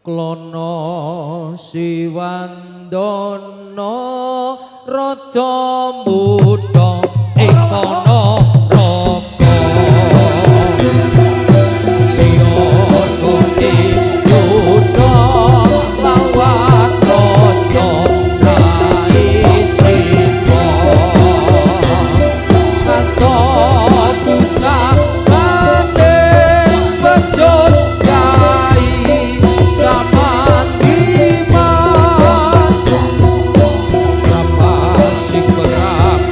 Klono Siwandana Raja Muda ing Ponorogo Siyono Yuda lawan Raja Raisika Asta pusakane Bejon Kyai Samandiman Rapa sing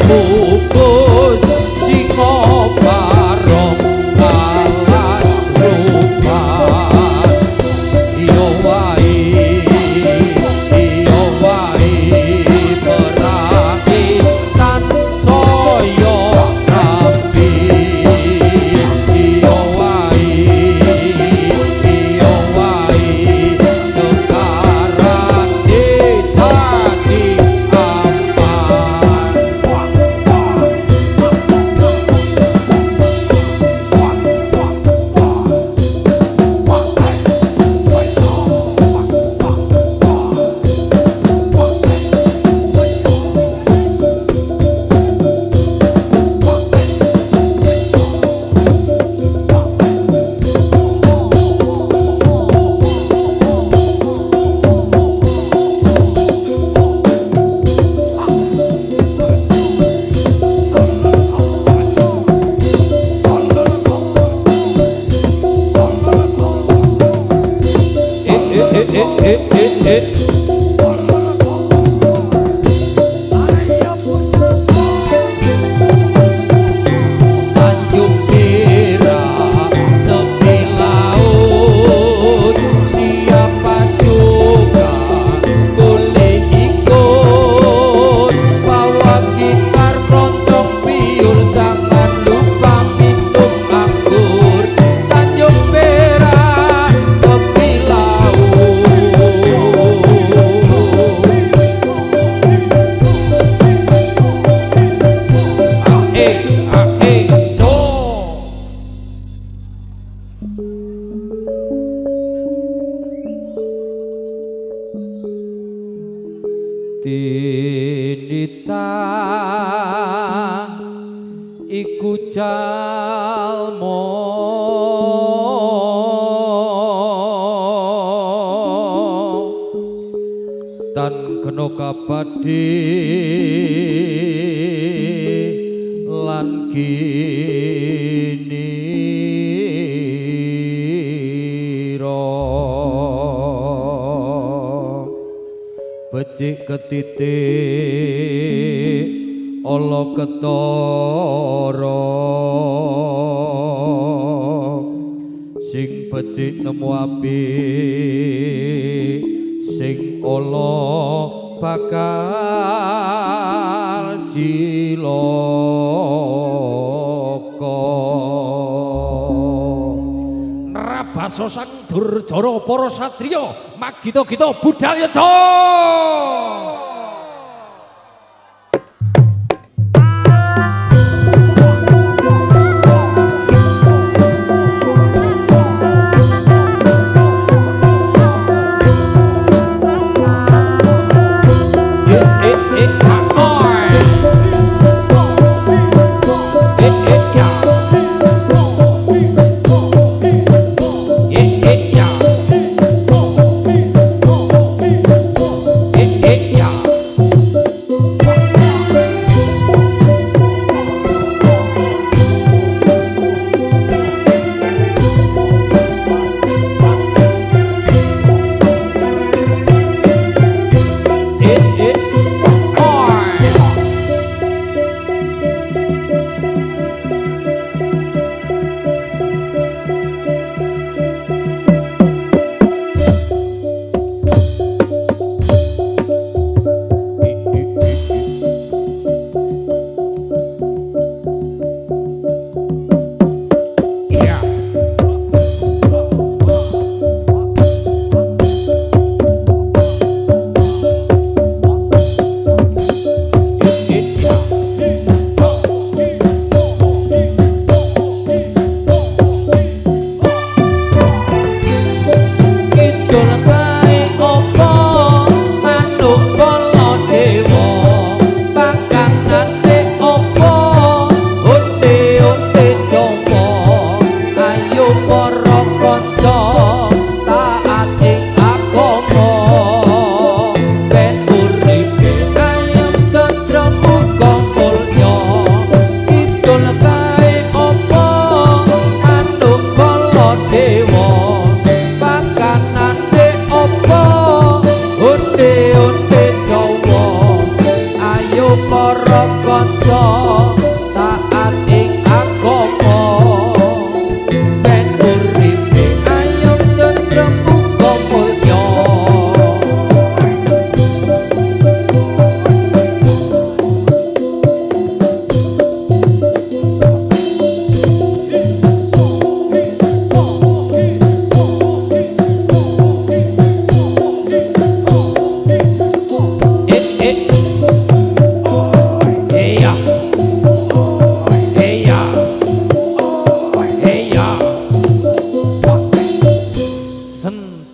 kukus singo barong balas rupa iyo wae perangi tan soyo rapi iyo wae kekaran ditagi Tanjung Kira tepi laut siapa suka boleh ikut bawa gitar keroncong piul jangan lupa minum anggur Tanjung Perak tepi laut so Tinita iku jalmo tan kena kapadi lan kinira becik ketitik ala ketara sing becik nemu apik sing ala bakal cilaka Narabaso sang Durjara para satriya magita-gita budal yadha Yeah.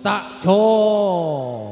Sutakjo.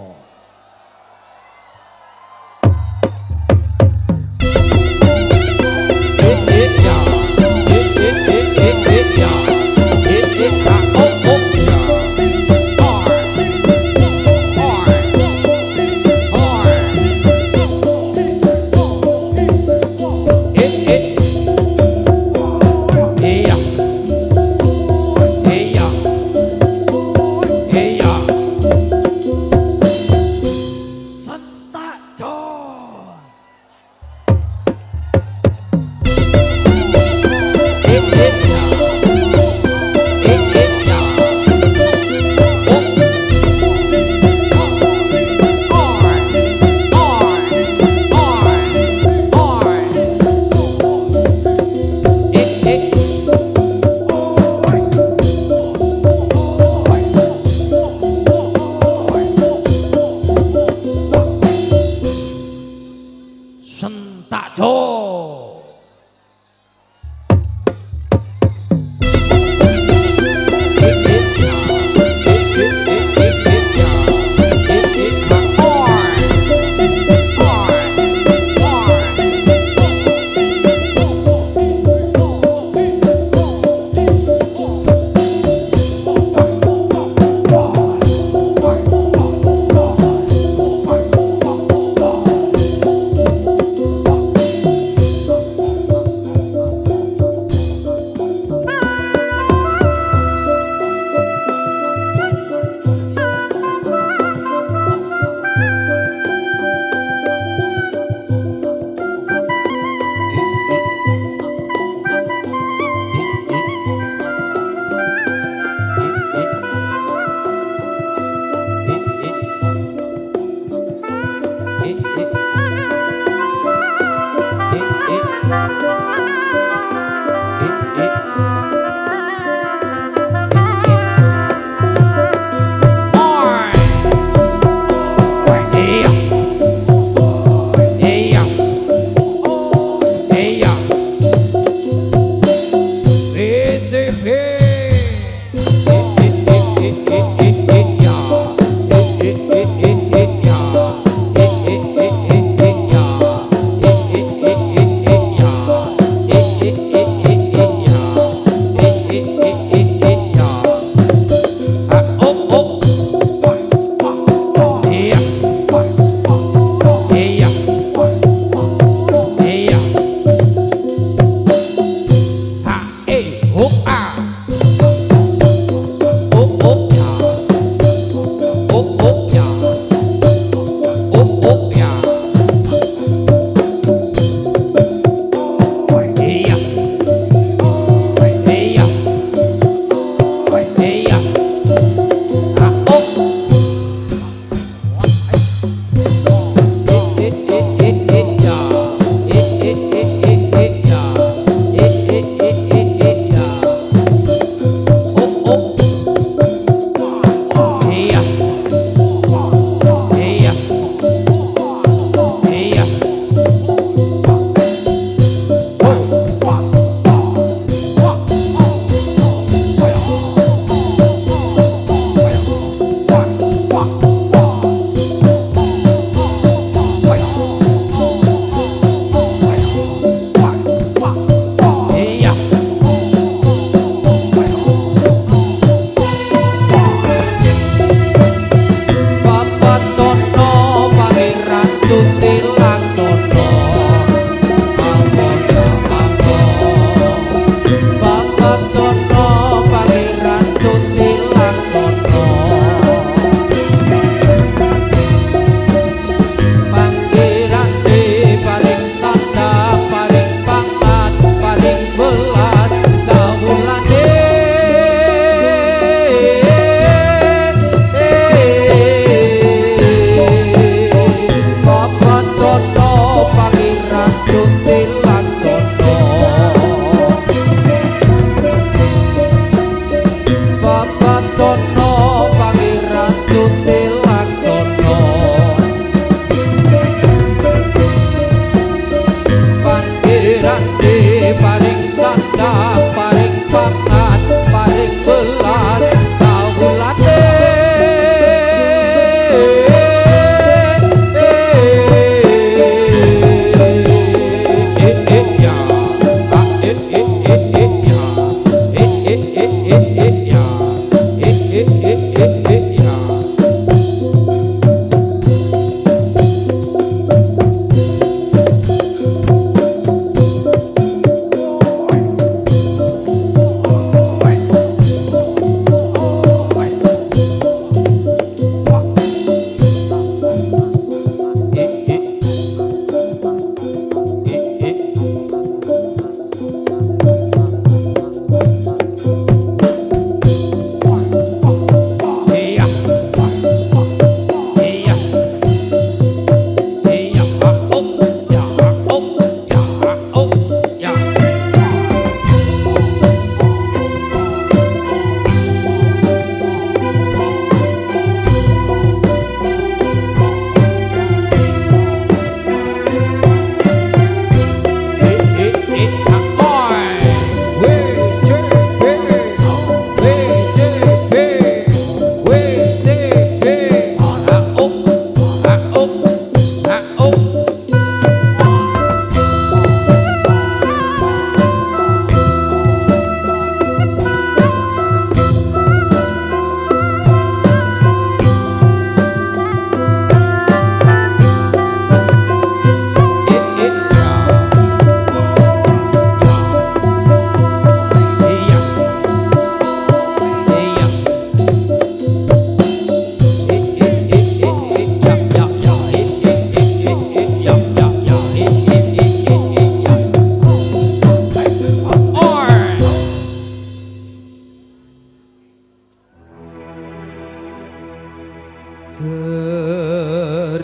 ceritane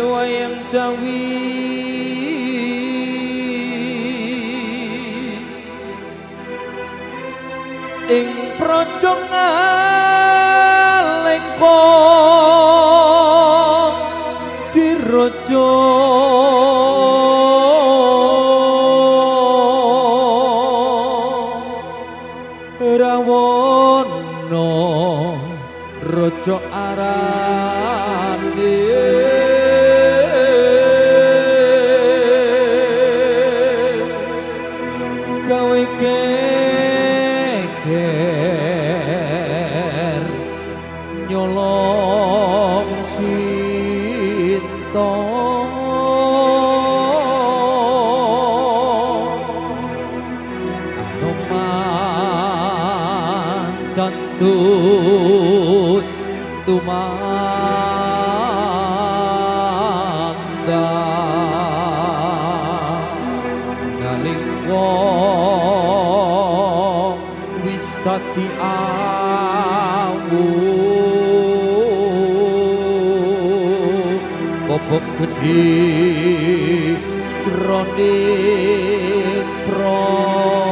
wayang Jawi ing projong Ngalengkong diraja Rawana raja arane gawe geger nyolong Sinta Anoman cantut tumanda ngalingkong wis dadi awu bobok gedhe jroning praja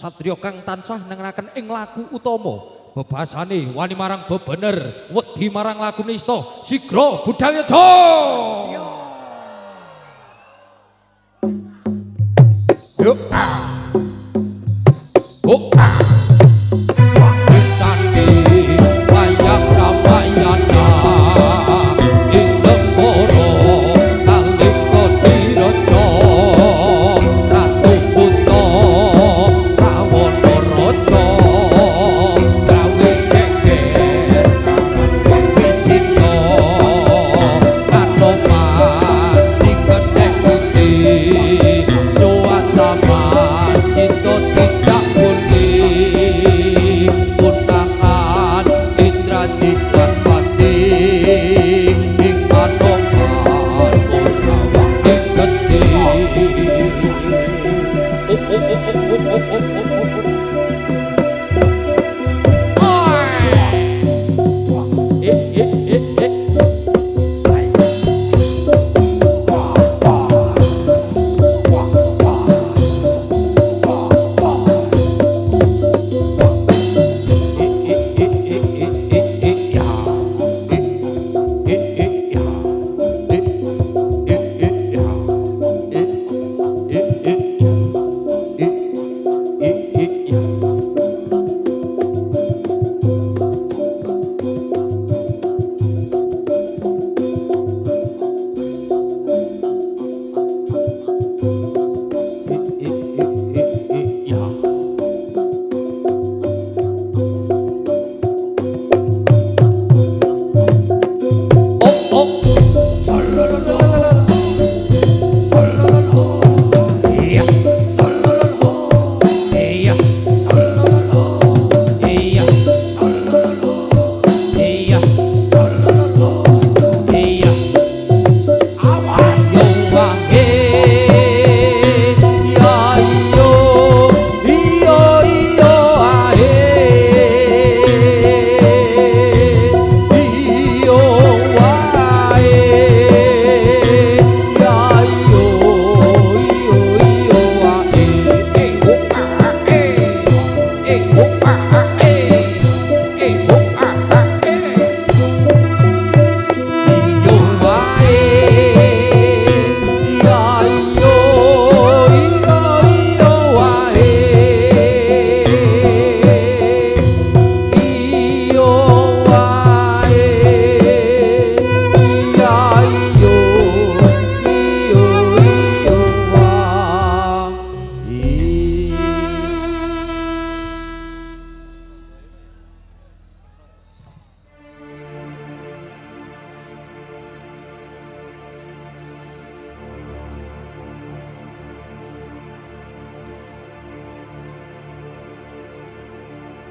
satriya kang tansah nengeraken ing laku utama bebasane wani marang bebener wedi marang laku nista sigra budal yaja yuk oh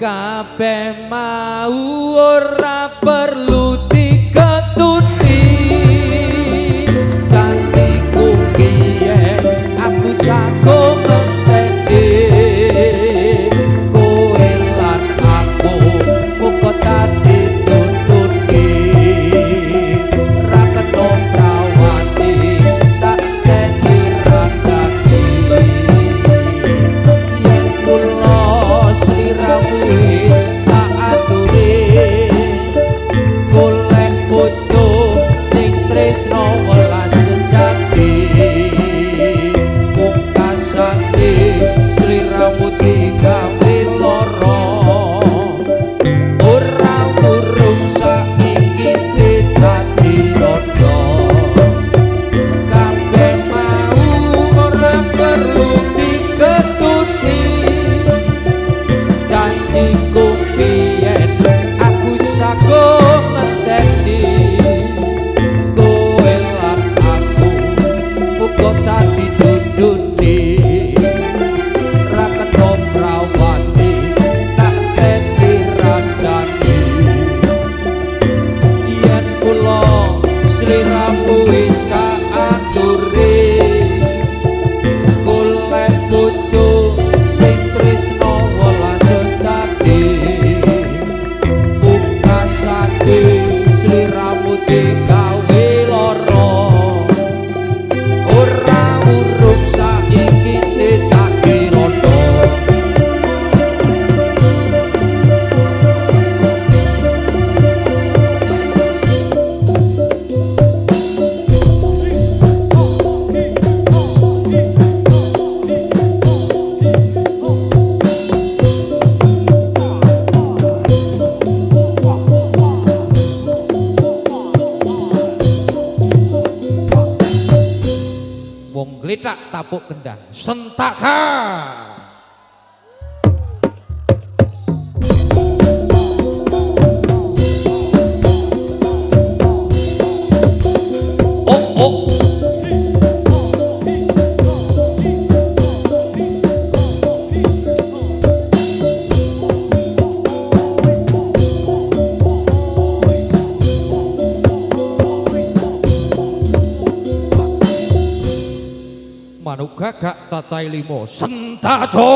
kabeh mau ora perlu diketuti cantikku kiye aku sago Picak tapuk kendang sentakan. Manuk gagak cacai limo sentajo.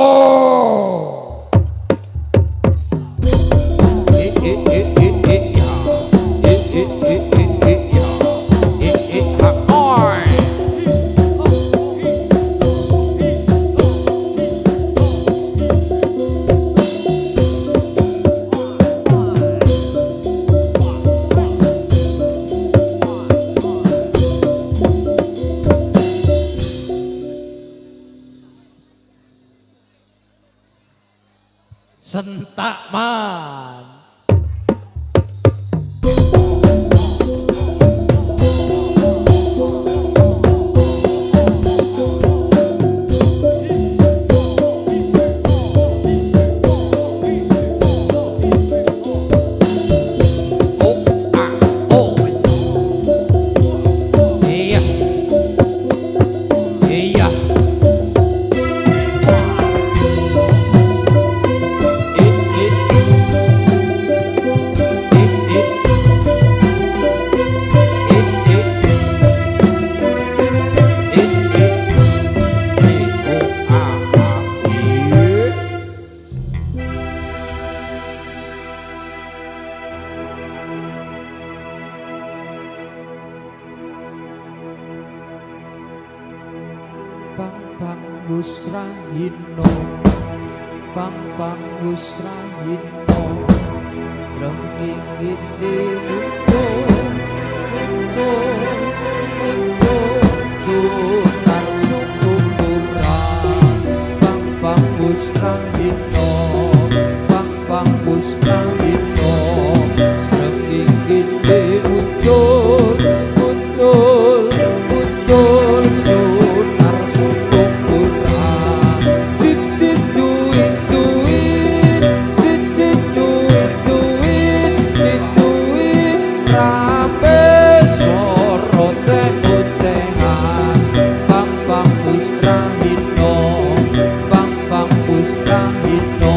Sentakman. Pang Gusrahino, Pang Gusrahino, Srenging ini muncul Sunar Sungguran, Pang Gusrahino, Pang Gusrahino, Srenging ini muncul Sunar Pang Gusrahino,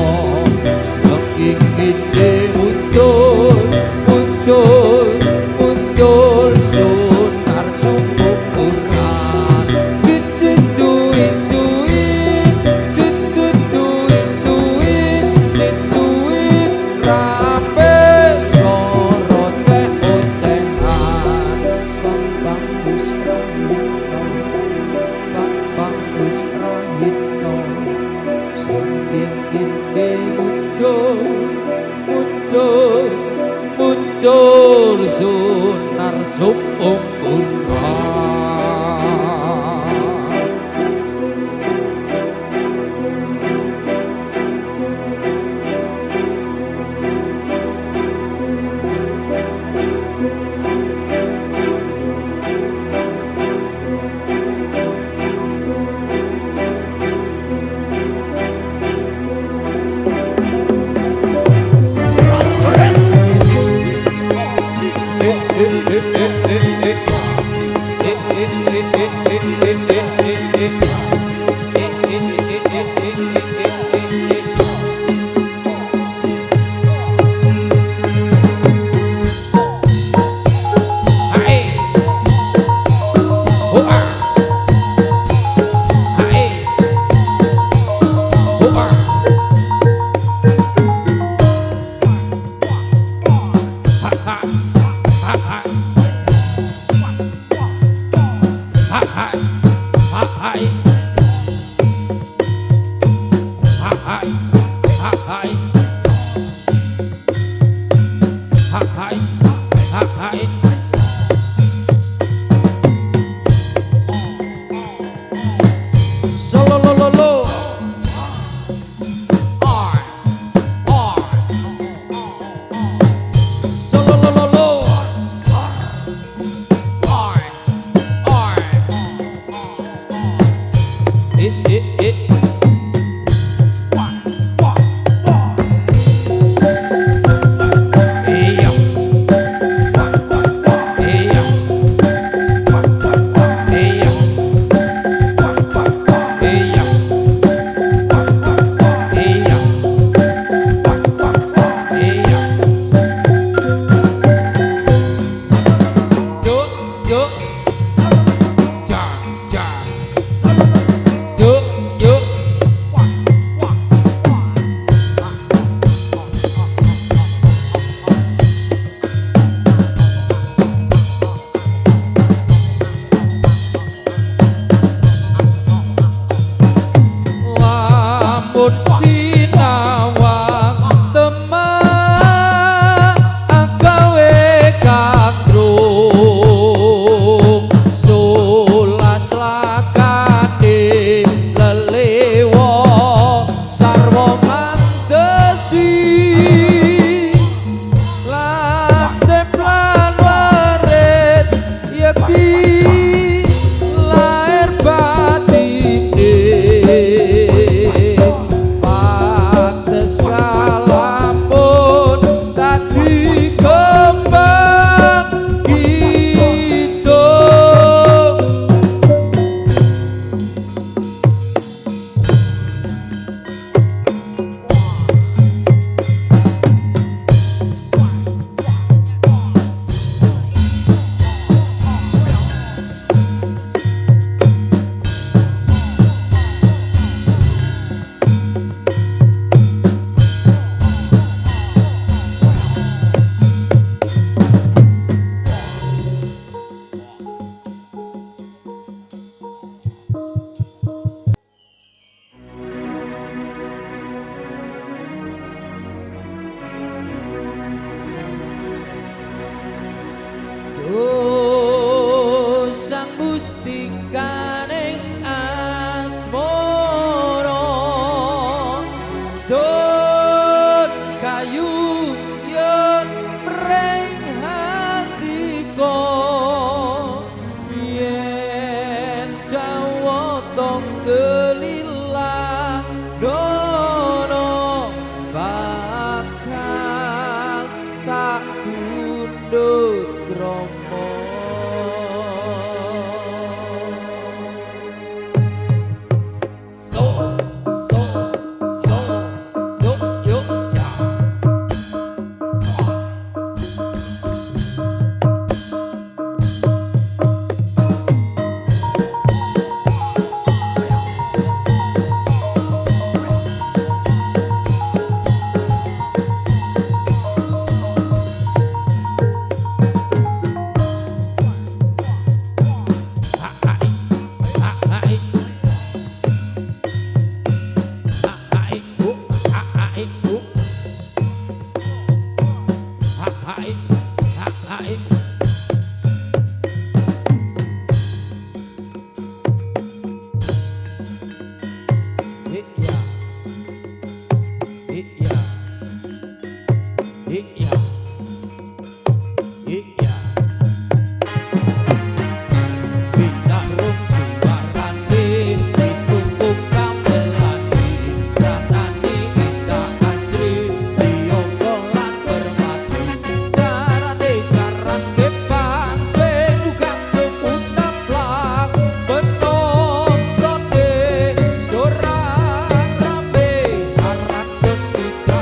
Mitra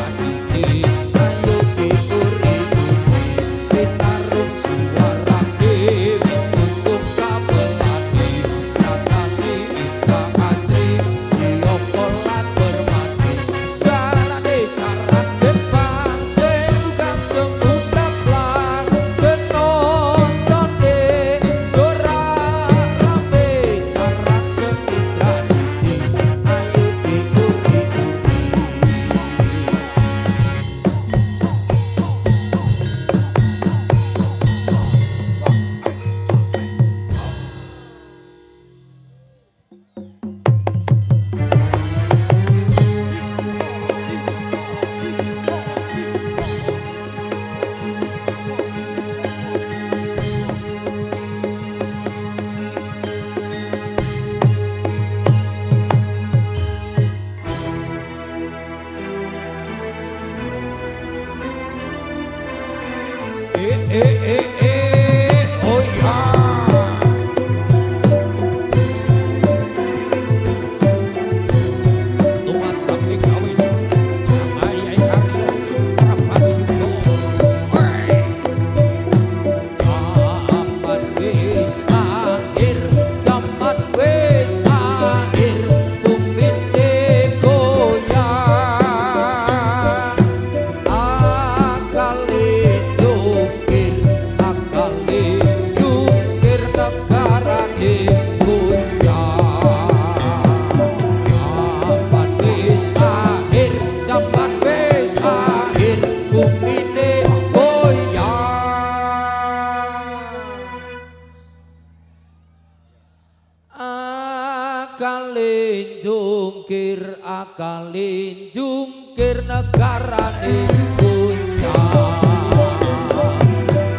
jungkir akalin jungkir negarane puncak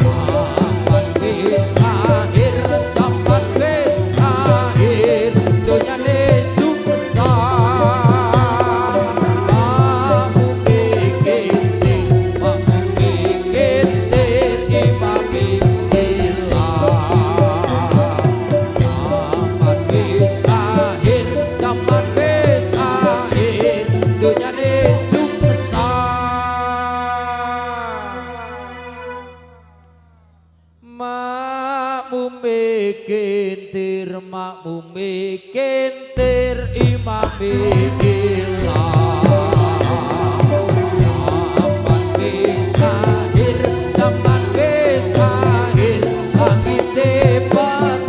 zaman wis akhir zaman wis akhir dunyane sukesah kamu mikir imami makmumi kentir imami zaman wis akhir zaman wis akhir langite peteng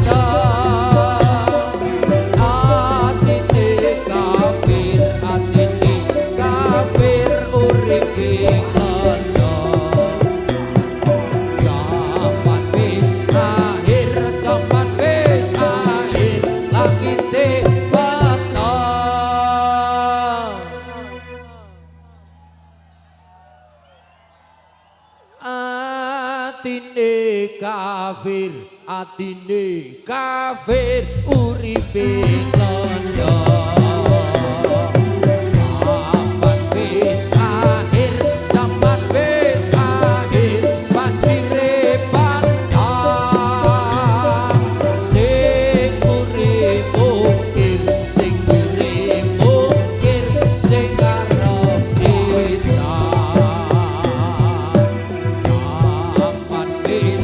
atine kafir uripe atine kafir uripe londo zaman wis akhir zaman wis akhir banjire pandang sing urip mungkir sing urip mungkir sing arep zaman wis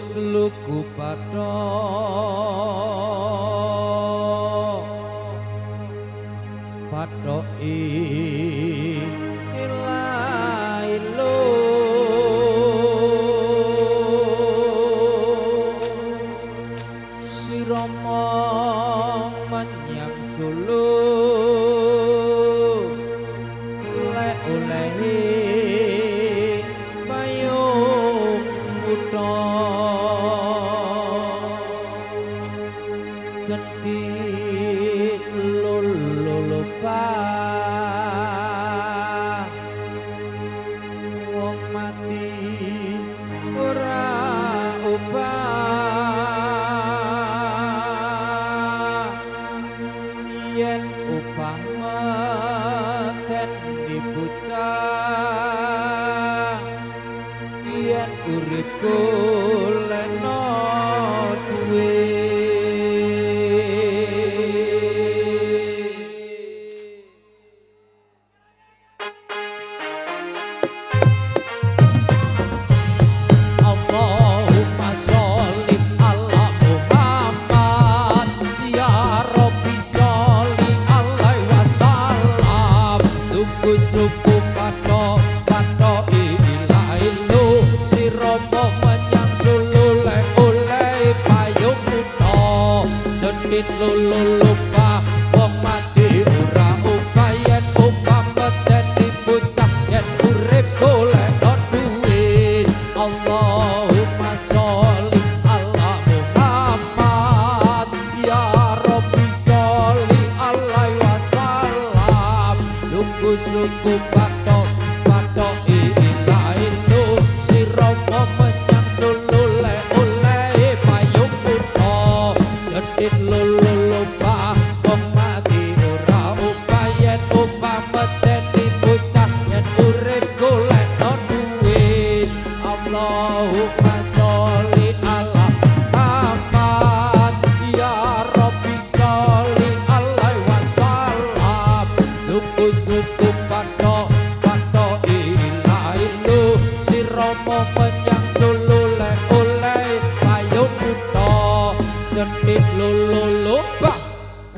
sluku pathoki ilailo sirama menyang Solo lek olehe Sentit lulupa wong mati ora upah yen upah meten dibutah yen uripku leno duwe lulupa wong mati ora upah yen upah meten dibutah yen urip golek duit Allahumma sholli ala Muhammad ya Rabbi sholli alaihi wasallam lugu patok ilahi lu sirama menyang Solo le oleh payung putha gedit lulupa wong mati ora upah yen upah meten dibutah yen urip golek duit Allahumma sholli ala Muhammad ya Rabbi sholli alaihi wasallam lugu patok obah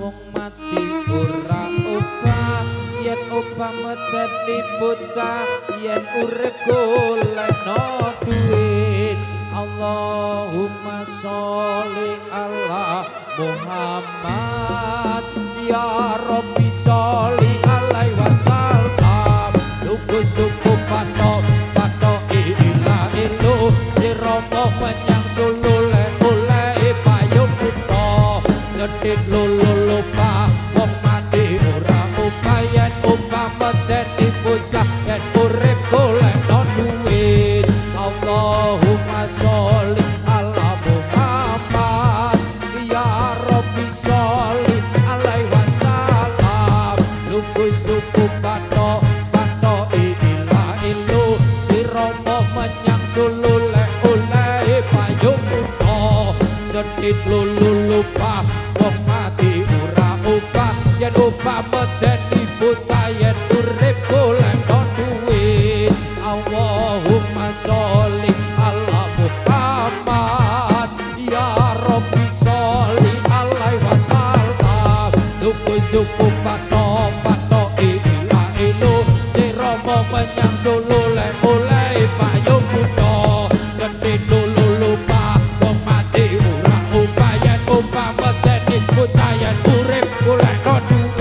wong mati ora obah yen obah medeni bocah yen urip golekno duit Allahumma sholli ala Muhammad ya Rabbi sholli alaihi wasallam lugus suku patok patok ilah ilu siromo menyang sulule ulai payung kuto ngedit lulu lupa wong mati ora upayan upah medeni bocah yen urip golek no duit Allahumma sholli ala Muhammad ya Rabbi sholli alaihi wasallam lugus suku patok patok ilah ilu siromo menyang sulule ulai payung kuto ngedit lulu lupa wong mati ora upah yen upah medeni bocah yen urip golek no duit Allahumma sholli ala Muhammad ya Rabbi sholli alaihi wasallam lugus cukup patok patok ilah ilu siromo menyang sulule ulai payung kuto ngedit lulu lupa wong mati ora upah yen upah medeni bocah yen urip golek no duit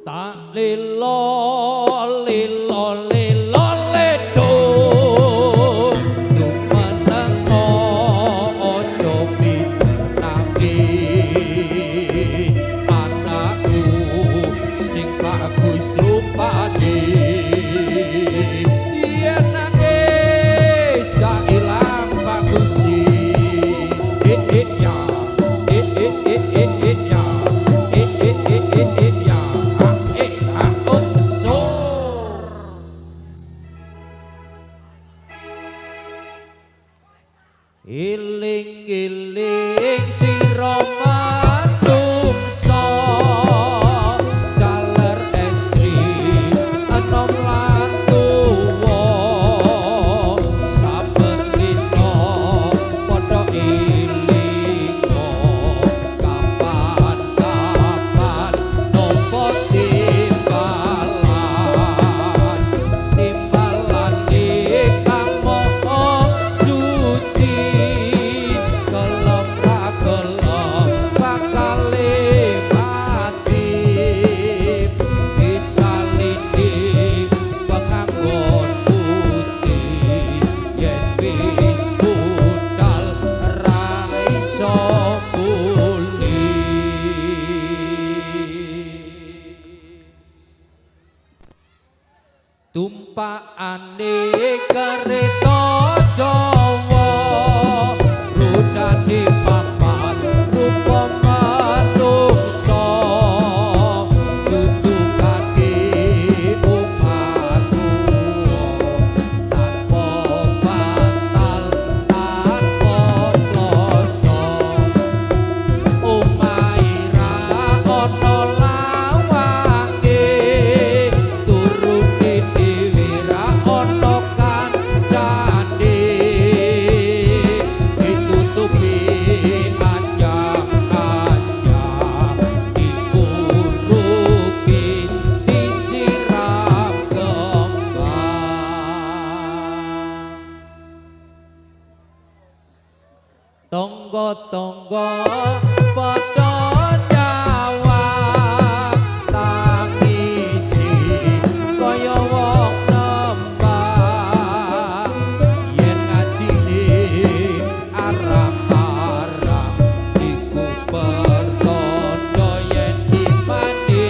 tak lilo lilo lilo ledo dumenengo ojo pinaki anakku sing bagus rupane yen nangis gak ilang bagusi ya ya ya iling-iling sira manungsa jaler estri enom lan tuwa saben dina padha ilinga kapan-kapan nopo timbalan ikang moho suci kelem ra kelem bakale mati disaliti penganggon putih yen wis budal ra iso tumpakane kereta Jawa rudane papat rupa manungsa dudu kaki umatku tanpa bantal tanpa ploso omaira ana lawange turune dhewe ra ana kancane ditutupi anjang-anjang dikurupi disiram kembang tonggo-tonggo padha jawab tangisi kaya wong nembang yen ngajine arang-arang iku pertanda yen imane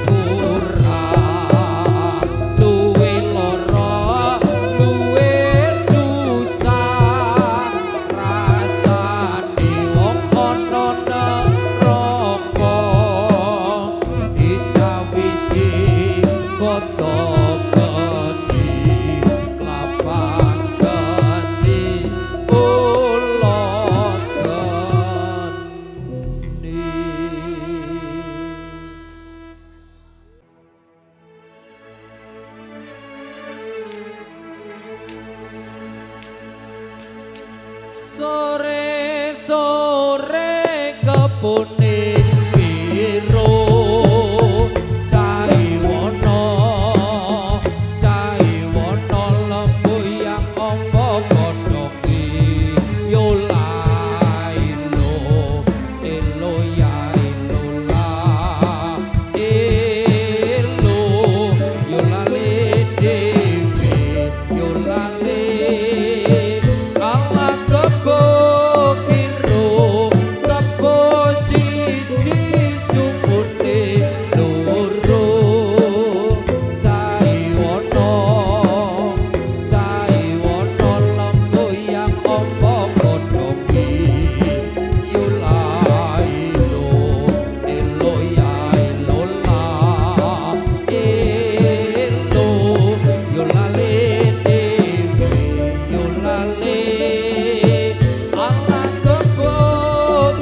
kurang luwe lara luwe susah rasane koto geni klapang geni ulo geni. Sore-sore kebune biru cai wono lembu yang ombo kodhoki yolai lo elo ya elola elo yolale dewe yolale ala kebo kiro kebo siji sumune loro cai wono lembu yang ombo kodhoki yolai lo elo ya elola elo yolale dewe yolale ala kebo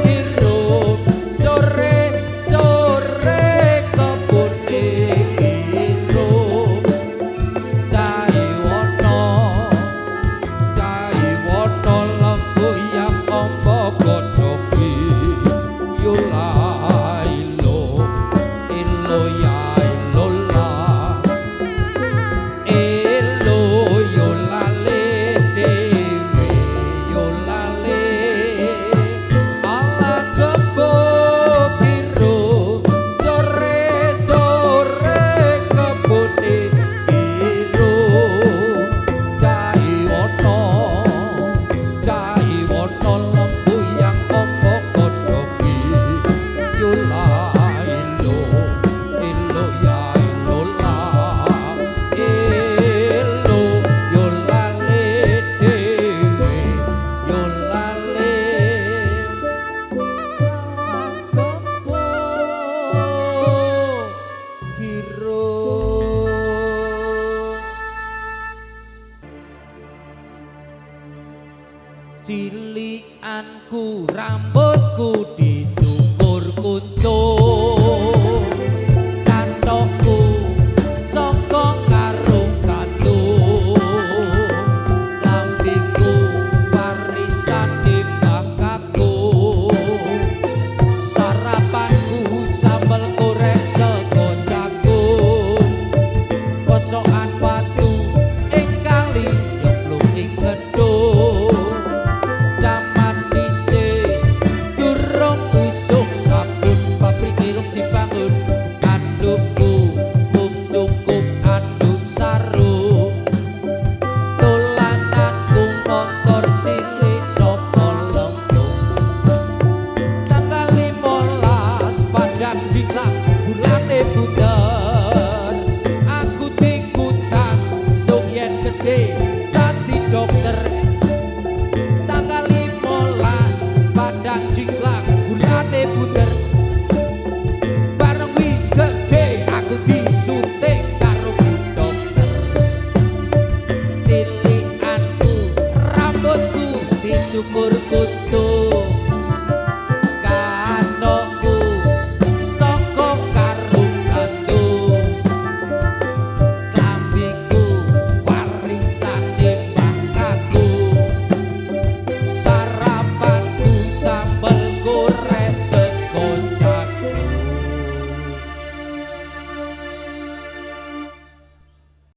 kiro sore-sore kebune kiro cai wono lembu yang ombo kodhoki yolai lo elo ya elola elo yolale dewe yolale ala kebo kiro sore-sore kebune kiro cai wono lembu yang ombo kodhoki yolai lo elo ya elola elo yolale dewe yolale kebo kiro. Cilikanku rambutku dicukur kuncup